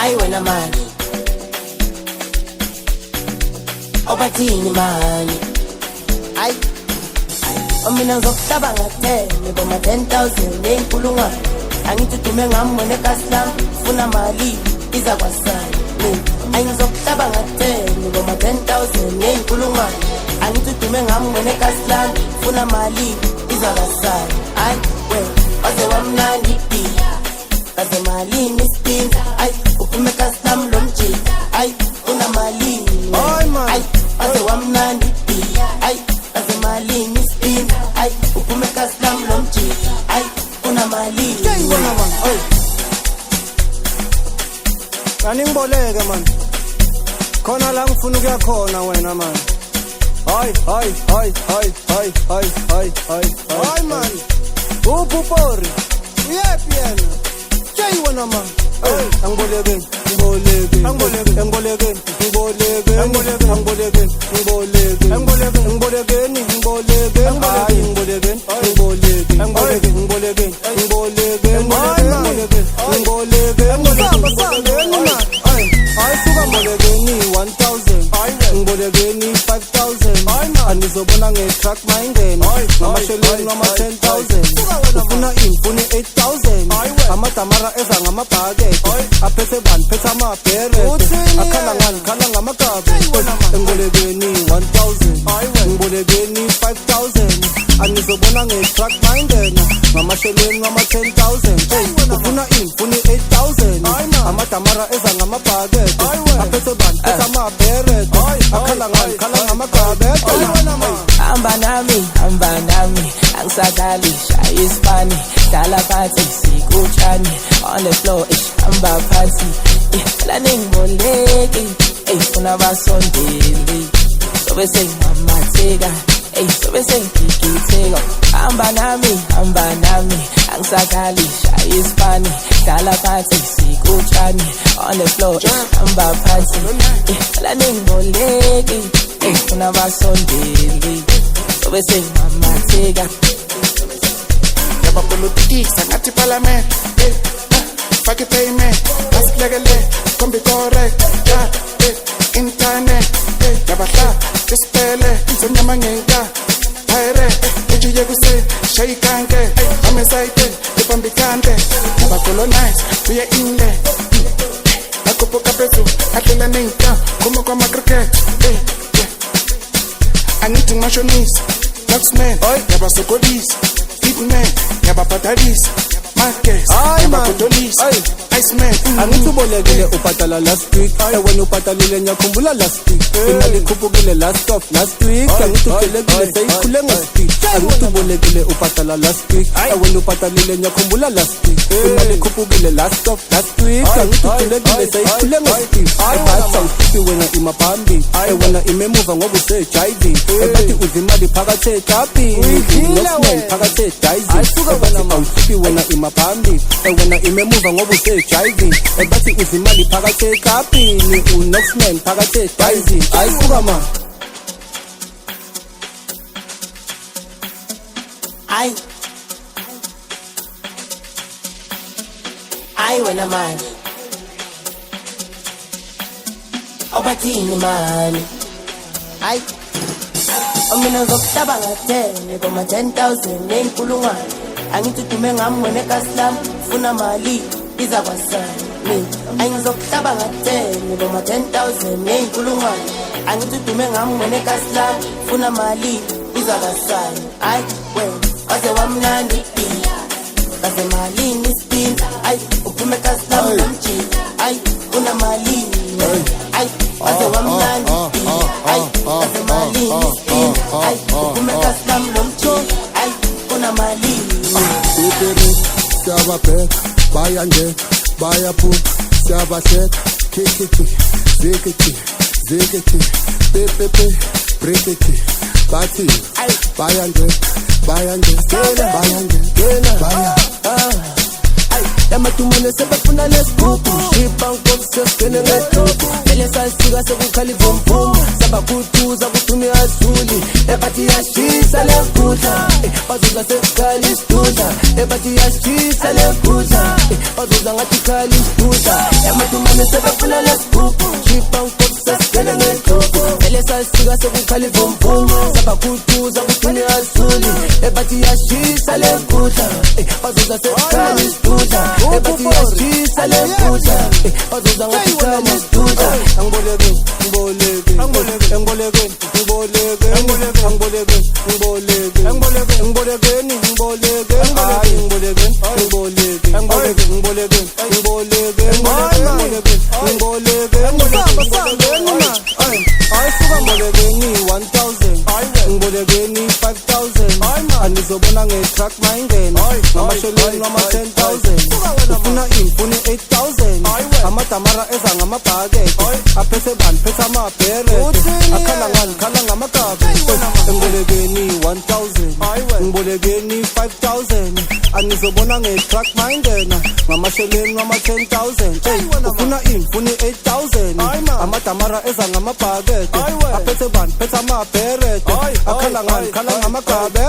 Ayi wena mani obathini mani ayi mina ngizokuhlaba ngathene boma 10,000 eyinkulungwane angithi dume ngambone kaslam funa mali iza kwasana ayi ngizokuhlaba ngathene boma 10,000 eyinkulungwane angithi dume ngambone kaslam funa mali iza kwasana ayi we waze wamnandi kaze malini spin ayi uphume kaslam lomjika ayi una malini ayi waze wamnandi ayi kaze malini spin ayi uphume kaslam lomjika ayi una malini wena man Aningboleke man khona la ngifuna ukuya khona wena man Hayi man upupori uyephi yena wena man angboleke ayisuka mbolekeni 1,000 ngibolekeni 5,000 anizobona nge-truck mayingena ngamasheleni ngama 10,000 ufuna imfuni 8,000 amadamara eza ngamabhakede aphethe bani phethe amabhere akhala ngani khala ngamagabe ngibolekeni 1,000 ngibolekeni 5,000 anizobona nge-truck mayingena ngamasheleni ngama 10,000 ufuna imfuni 8,000 amadamara eza ngamabhakede aphethe bani phethe amabhere akhala ngani khala ngamagabe hamba nami angisadlali shaya isipani dlala phansi sikutshani on the floor hamba phansi la ningboleki funa basondeli sobe sengamatheka sobe sengigitheka hamba nami angisadlali shaya isipani dlala phansi sikutshani on the floor hamba phansi la ningboleki funa basondeli sobe sengamatheka Politics ngathi parliament fake payment asilekele kombi correct internet yabahla isipele senyama ngeka hayre ejiye kuse shayikanke amesaite ipambikante abacolonize kuye inle akupoka peso atlela nenka como kwa cricket angithi ngashonisa taxman yabasokodisa man yabapatalis markets yabakotolis iceman angithi ubolekile ubhadala last week wena ubhadalile ngiyakhumbula last week imali ikhuphukile last week angithi ubolekile seyikhule ngespeed angithi ubolekile ubhadala last week wena ubhadalile ngiyakhumbula last week imali ikhuphukile last week angithi ubolekile seyikhule ngespeed abatha uthi wena imaphambi wena imemuva ngoba usejiving ebathi uzimali phakathi ekapini phakathi ayisuka wena mawuthi wena imaphambi wena imemuva ngoba usejiving ebathi uzimali phakathi ekapini unoxman phakathi ediving ayisuka ma ayi wena mani obathini mani ayi mina ngizokuhlaba ngathene boma 10,000 eyinkulungwane angithi dume ngambone kaslam funa mali iza kwasana ayi ngizokuhlaba ngathene boma 10,000 eyinkulungwane angithi dume ngambone kaslam funa mali iza kwasana ayi wena waze wamnandi kaze malini spin ayi uphume kaslam lomjika ayi una malini ayi waze wamnandi ayi kaze malini spin ayi uphume kaslam lomjika ayi una malini Siyababheka bayanje bayaphupha siyabahleka kikiki zikiki pepepe brikiki bathi bayanje Yamatumane sebefuna lesigubu shipa ngomseskene ngedubu vele sasifika sekukhala ivumvum sabakhuthuza kuthumi azuli ebathi yashisa lenkundla bazuza sekukhala isidudla ebathi yashisa lenkundla bazuza ngathi khala isidudla ematumane sebefuna lesigubhu khipha nkosi sesigele ngedlovu vele sasifika sekukhala ivumvum sabakhuthuza kuthumi azuli ebathi yashisa lenkundla bazuza sekukhala isidudla ebathi yashisa lenkundla bazuza ngathi khala isidudla Anizobona nge-truck mayingena ngamasheleni wama-10,000 ufuna imfuni 8,000 amadamara eza ngamabhakede aphethe bani phethe amabhere akhala ngani khala ngamagabe engibolekeni 1,000 ngibolekeni 5,000 anizobona nge-truck mayingena ngamasheleni wama-10,000 ufuna imfuni 8,000 amadamara eza ngamabhakede aphethe bani phethe amabhere akhala ngani khala ngamagabe